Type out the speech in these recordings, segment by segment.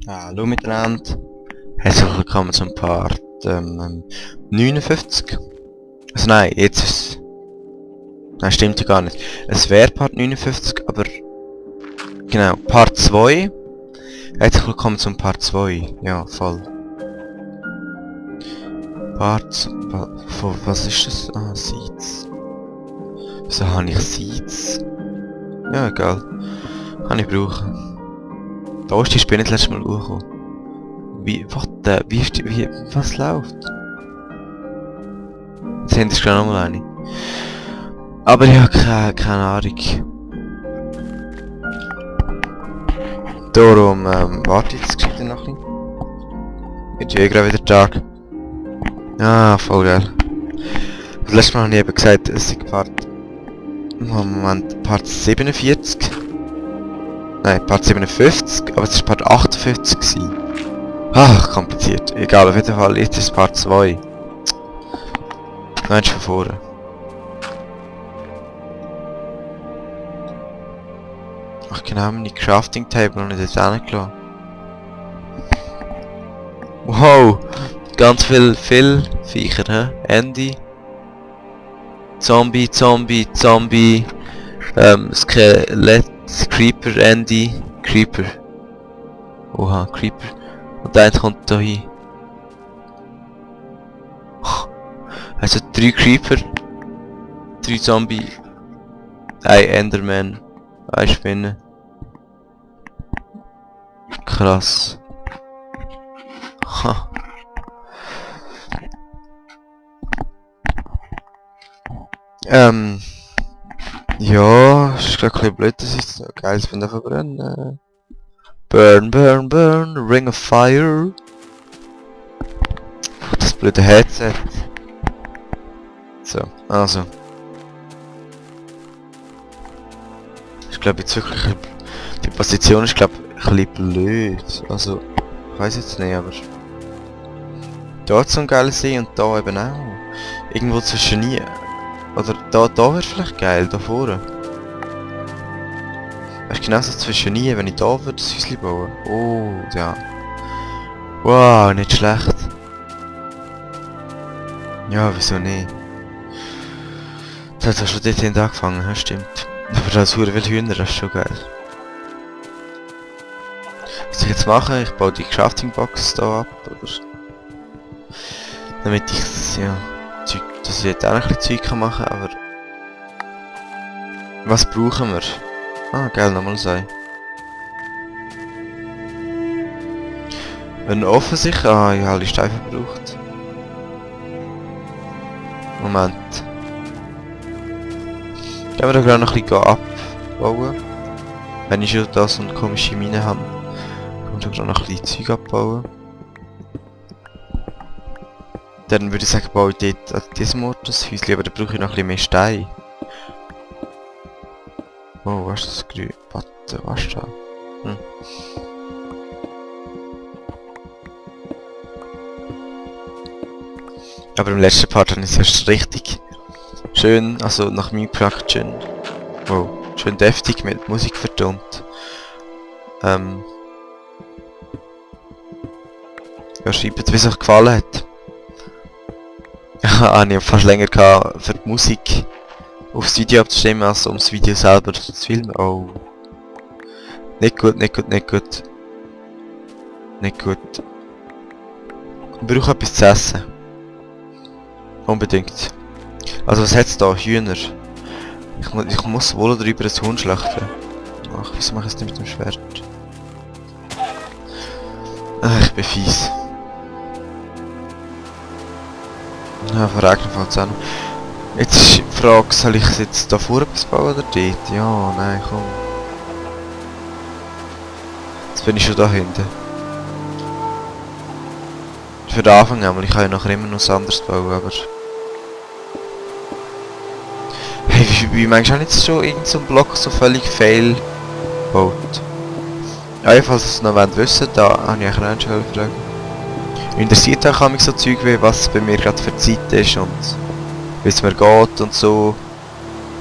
Hallo miteinander. Herzlich willkommen zum Part 59. Also nein, jetzt ist es... Nein, stimmt ja gar nicht. Es wäre Part 59, aber... Genau, Part 2. Herzlich willkommen zum Part 2. Ja, voll. Was ist das? Ah, Seeds. Wieso habe ich Seeds? Ja, egal. Kann ich brauchen. Da ist die Spinne das letzte Mal hochgekommen. Was läuft? Jetzt haben sie gerade nochmal eine. Aber ich habe keine Ahnung. Darum, warte jetzt geschieht noch ein bisschen. Jetzt ist gerade wieder Tag. Ah, voll geil. Das letzte Mal habe ich eben gesagt, es ist Part 47. Nein, Part 57, aber es ist Part 58 gewesen. Ach, kompliziert. Egal, auf jeden Fall, jetzt ist Part 2. Nein, von vorne. Ach genau, meine Crafting Table noch nicht jetzt hingelassen. Wow! Ganz viel Viecher, hä? Andy. Zombie. Skelett. Creeper, Andy. Creeper. Oha, Creeper. Und der kommt da hin. Also 3 Creeper, 3 Zombie, 1 Enderman, 1 Spinne. Krass. Ha. Ja, ist gerade ein bisschen blöd, dass ich so geil finde verbrennen. Burn, Ring of Fire. Das blöde Headset. So, also. Ich glaube jetzt wirklich, die Position ist glaube ich ein bisschen blöd. Also, ich weiß jetzt nicht, aber... Da so ein geiles See und da eben auch. Irgendwo zwischen nie. Oder da wäre vielleicht geil, da vorne. Das ist genauso zwischen nie, wenn ich da würde das Häuschen bauen. Oh, ja. Wow, nicht schlecht. Ja, wieso nicht? Das hat schon dort hinten angefangen, ja, stimmt. Aber da ist sehr viel Hühner, das ist schon geil. Was ich jetzt mache, ich baue die Crafting Box da ab, oder? Damit ich, ja, dass ich jetzt auch ein bisschen Zeug machen kann, aber... Was brauchen wir? Ah, geil, nochmal sein. Wenn offen sich... Ah, ich habe alle Steine verbraucht. Moment. Gehen wir da gerade noch ein bisschen abbauen. Wenn ich schon da so eine komische Mine habe, kann ich da gerade noch ein bisschen Zeug abbauen. Dann würde ich sagen, baue ich dort an diesem Ort das Häuschen, aber da brauche ich noch ein bisschen mehr Steine. Oh, was ist das grün? Warte, was ist da? Aber im letzten Part habe ich es erst richtig schön, also nach meinem Projekt schön, wow, schön deftig mit Musik vertont. Ja, schreibt, wie es euch gefallen hat. Ja, ich habe fast länger gehabt, für die Musik aufs Video abzustimmen, als um das Video selber zu filmen. Oh. Nicht gut. Nicht gut. Ich brauche etwas zu essen. Unbedingt. Also was hat's da? Hühner. Ich muss wohl darüber ein Huhn schlachten. Ach, wieso mache ich es nicht mit dem Schwert? Ach, ich bin fies. Ja, verregnet fällt es an. Jetzt ist die Frage, soll ich es jetzt da vorne etwas bauen oder dort? Ja, nein, komm. Jetzt bin ich schon da hinten. Für den Anfang einmal, ich kann ja nachher immer noch was anderes bauen, aber... Hey, wie meinst du jetzt schon irgend so einen Block so völlig fail gebaut? Ja, falls ihr es noch wissen wollt, da habe ich eigentlich eine Frage. Interessiert auch mich so Zeug wie was bei mir gerade für Zeit ist und wie es mir geht und so.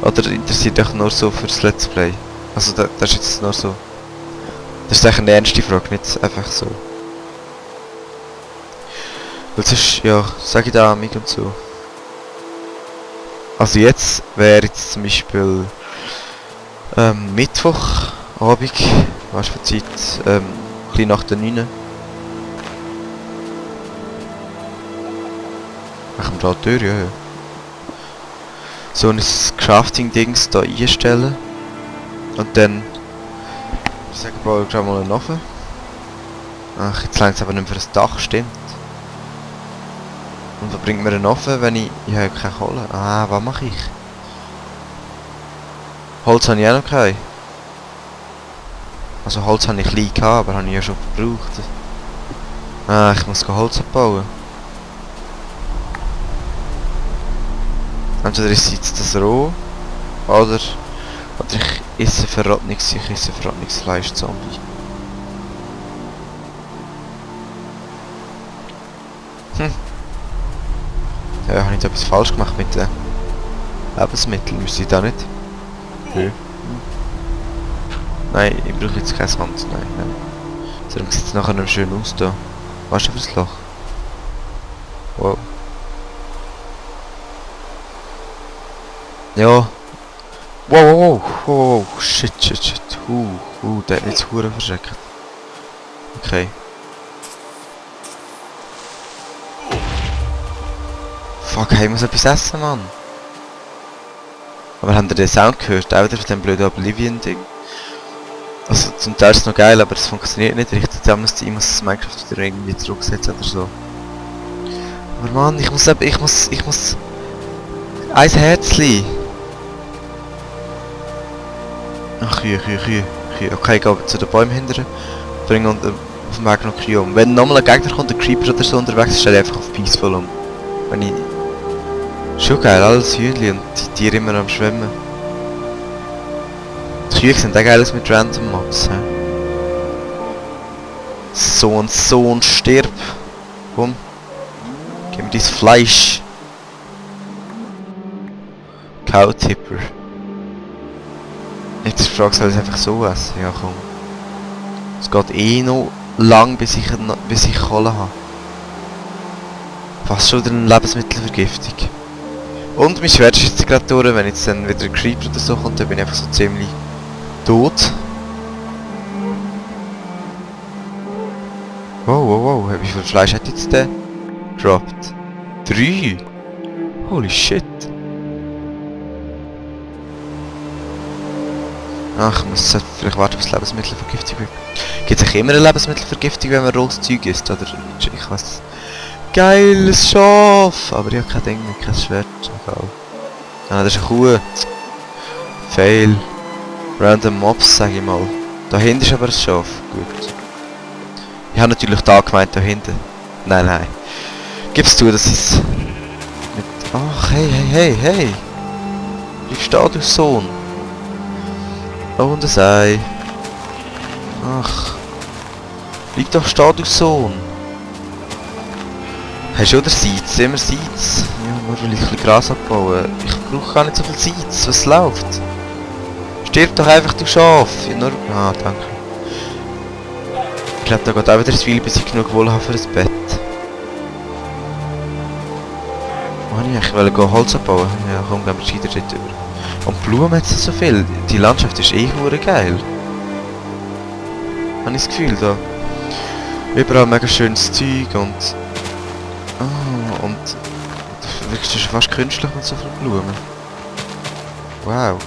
Oder interessiert euch nur so fürs Let's Play? Also das ist jetzt nur so Das ist eigentlich eine ernste Frage, nicht einfach so. Weil sonst, ja, sag ich da Amig und so. Also jetzt wäre jetzt zum Beispiel Mittwochabend, was für Zeit, ein bisschen nach der 9. Machen wir da die Tür, ja. So ein Crafting-Dings da einstellen. Und dann, ich sage mal, gerade mal einen Ofen. Ach, jetzt längt es aber nicht mehr für das Dach, stimmt. Und was bringt mir einen Ofen, wenn ich habe keine Kohle? Ah, was mache ich? Holz habe ich auch noch kein. Also Holz habe ich klein gehabt, aber habe ich ja schon verbraucht. Ah, ich muss Holz abbauen. Entweder ist jetzt das roh, oder ich esse Verrottungsfleisch-Zombie. Ja, habe ich da etwas falsch gemacht mit den Lebensmitteln? Müsste ich da nicht? Nö. Nein, ich brauche jetzt kein Hand. Nein. So, dann sieht es nachher noch schön aus da. Was ist denn für das Loch? Wow. Ja. Wow. Shit. Der hat jetzt Huren verschreckt. Okay. Fuck, hey, ich muss etwas essen, Mann. Aber habt ihr den Sound gehört? Auch wieder von dem blöden Oblivion-Ding. Also zum Teil ist es noch geil, aber es funktioniert nicht richtig. Ich muss das Minecraft wieder irgendwie zurücksetzen oder so. Aber Mann, ich muss... Ein Herzli! Ach, Kühe. Okay, ich gehe zu den Bäumen hinterher. Bringe auf dem Weg noch Kühe um. Wenn nochmal ein Gegner kommt, ein Creeper oder so unterwegs ist, stelle ich einfach auf Peaceful um. Wenn ich... Schon geil, alles Hühnchen und die Tiere immer am Schwimmen. Die Kühe sind auch geil mit Random Mobs. Sohn, stirb! Komm. Gib mir dein Fleisch. Cowtipper. Jetzt ist die Frage, soll ich es einfach so essen? Ja komm. Es geht eh noch lang, bis ich Kohle habe. Fast schon wieder eine Lebensmittelvergiftung. Und mein Schwert ist jetzt gerade durch, wenn jetzt dann wieder ein Creeper oder so kommt, dann bin ich einfach so ziemlich tot. Wow, wie viel Fleisch hat jetzt der gedroppt? 3! Holy shit! Ach, ich muss vielleicht warten, bis Lebensmittelvergiftung wird. Gibt es eigentlich immer eine Lebensmittelvergiftung, wenn man rohes Zeug isst? Oder ich weiß. Geiles Schaf! Aber ich habe kein Ding mehr, kein Schwert. Egal. Ah, das ist eine Kuh. Fail. Random Mobs, sag ich mal. Da hinten ist aber ein Schaf. Gut. Ich habe natürlich da gemeint, da hinten. Nein. Gib's zu, das ist... Mit... Ach, hey! Wie steht du, Sohn? Oh, und ein Ei. Ach. Bleib doch stehen, du Sohn. Hast du oder Seeds? Immer Seeds? Ja, nur weil ich ein bisschen Gras abbauen. Ich brauche gar nicht so viel Seeds. Was läuft? Stirb doch einfach, du Schaf. Ja, nur... Ah, danke. Ich glaube, da geht auch wieder das Viel, bis ich genug Wolle habe für ein Bett. Ich wollte Holz abbauen. Ja, komm, gehen wir gescheiter dort über. Und Blumen hat es so viel. Die Landschaft ist eh hure geil. Habe ich das Gefühl da. Überall mega schönes Zeug und... Ah, und... Das ist fast künstlich mit so vielen Blumen. Wow.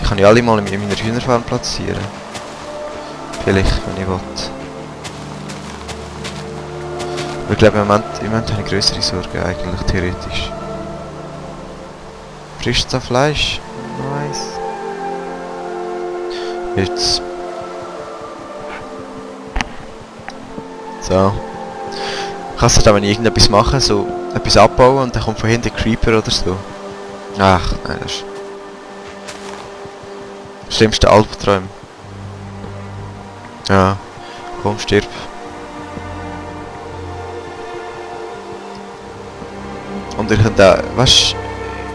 Die kann ich alle mal in meiner Hühnerfarm platzieren. Vielleicht, wenn ich will. Aber ich glaube, im Moment habe ich größere Sorgen eigentlich, theoretisch. Frisches Fleisch. Nice. Jetzt. So. Kannst du da, wenn ich irgendetwas mache, so etwas abbauen und dann kommt von hinten ein Creeper oder so? Ach, nein, das ist... Schlimmste Albtraum. Ja. Komm, stirb. Und ihr könnt auch, weißt,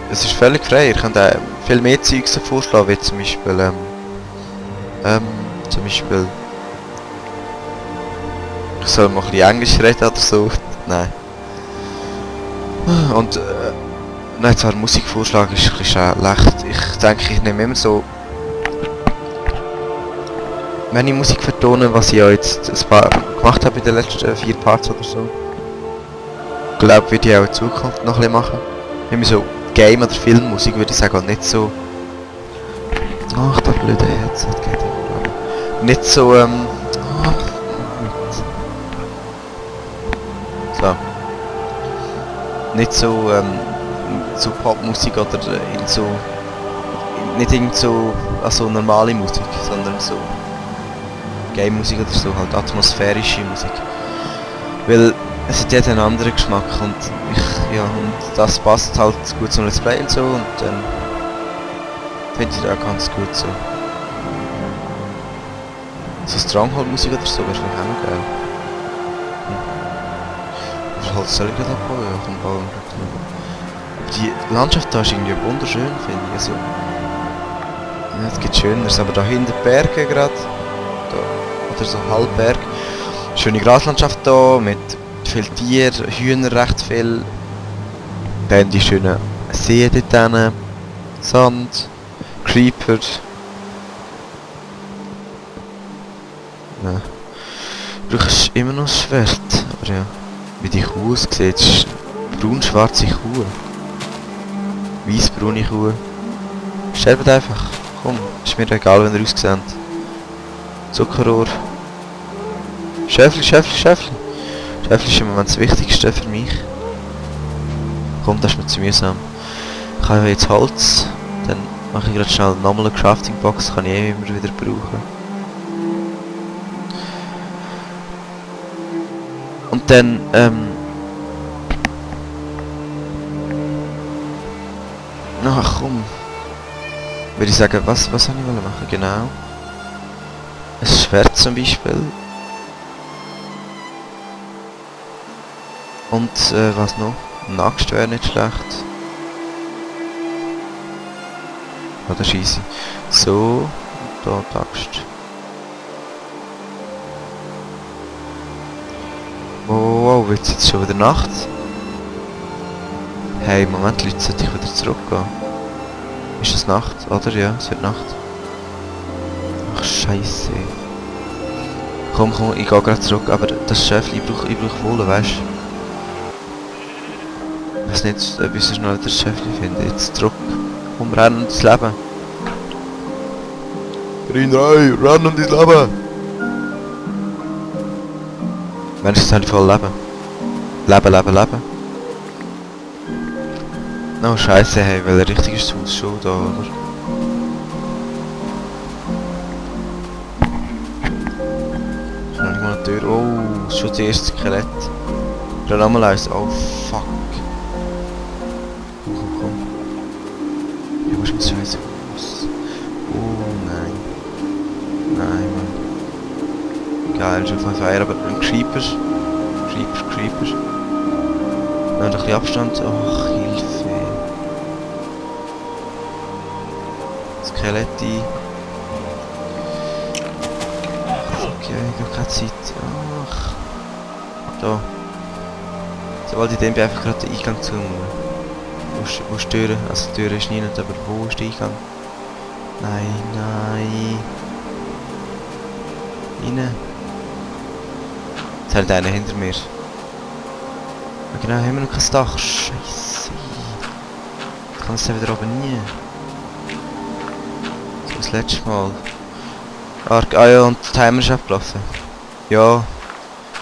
es ist völlig frei, ihr könnt auch viel mehr Zeugs vorschlagen, wie zum Beispiel, Zum Beispiel... Ich soll mal ein bisschen Englisch reden oder so. Nein. Und nein, zwar Musikvorschlag ist ein bisschen schlecht. Ich denke, ich nehme immer so... Wenn ich Musik vertone, was ich ja jetzt ein paar gemacht habe in den letzten 4 Parts oder so. Ich glaube, würde ich auch in Zukunft noch ein bisschen machen. Immer so Game- oder Filmmusik würde ich sagen, und nicht so... Ach, der blöde Headset geht immer. Nicht so, so. Nicht so, so Popmusik oder in so... Nicht irgend so... Also normale Musik, sondern so... Game-Musik oder so, halt atmosphärische Musik. Weil es hat jeder einen anderen Geschmack und ja, und das passt halt gut zum Let's Play und so, und dann finde ich das auch ganz gut so. So Stronghold-Musik oder so wäre vielleicht auch noch geil. Aber halt soll ich gerade abbauen? Ja, komm, bauen wir. Die Landschaft da ist irgendwie wunderschön, finde ich. Also, ja, es gibt Schöneres, aber da hinten Berge gerade. Oder so Halbberg. Schöne Graslandschaft da mit viel Tier, Hühner recht viel. Dann die schönen Seen dort hinten. Sand, Creeper. Ja. Du brauchst immer noch ein Schwert, aber ja. Wie die Kuh aussieht, ist braun-schwarze Kuh. Weiss-braune Kuh. Sterbt einfach. Komm, ist mir egal, wenn ihr ausseht. Zuckerrohr. Schäfli, Schäfli, Schäfli. Schäfli ist im Moment das Wichtigste für mich. Komm, das ist mir zu mühsam. Ich habe jetzt Holz. Dann mache ich gerade schnell nochmal eine Crafting Box. Kann ich eh immer wieder brauchen. Und dann, ach komm. Würde ich sagen, was habe ich machen? Genau. Ein Schwert zum Beispiel. Und was noch? Ein Axt wäre nicht schlecht. Ah, das ist easy. So, da die Axt. Wow, wird es jetzt schon wieder Nacht? Hey, Moment, Leute, sollte ich wieder zurückgehen? Ist es Nacht? Oder? Ja, es wird Nacht. Ach, Scheiße. Komm, ich gehe gerade zurück, aber das Schäfli, ich brauch Wolle, weißt du? Ich weiß nicht, ob ich so schnell das Schäfli finde. Jetzt zurück. Komm, rennen ins Leben. Reinrei, rennen ins Leben! Mensch, jetzt habe ich voll Leben. Leben. Oh, Scheiße, hey, weil richtig ist das Haus schon da, oder? Ist noch nicht mal eine Tür. Oh, schon das erste Skelett. Dann nochmal eins. Oh, fuck. Komm. Ja, was ist mit Scheiße Haus? Oh, nein. Nein, Mann. Geil, schon von Feier, aber ein Creepers. Creepers. Noch ein bisschen Abstand. Ach, Hilfe. Skeletti. Okay, ich habe keine Zeit. Ach. Da. Sobald ich den bin, einfach gerade den Eingang zu. Wo ist die Tür? Also die Tür ist nicht, aber wo ist der Eingang? Nein. Rein. Jetzt hat einer hinter mir. Ja, genau, haben wir noch kein Dach. Scheiße. Ich kann es dann wieder oben nie. So das letzte Mal. Ah ja, und der Timer ist abgelaufen. Ja, würde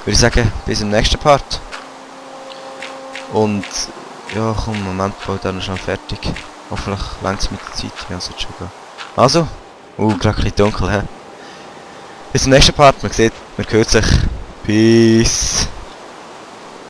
ich sagen, bis im nächsten Part. Und ja, komm, Moment, baut er noch schnell fertig. Hoffentlich längt es mit der Zeit. Ja, sollte schon gehen. Also, gerade ein bisschen dunkel, hä? Bis zum nächsten Part, man sieht, man hört sich. Peace.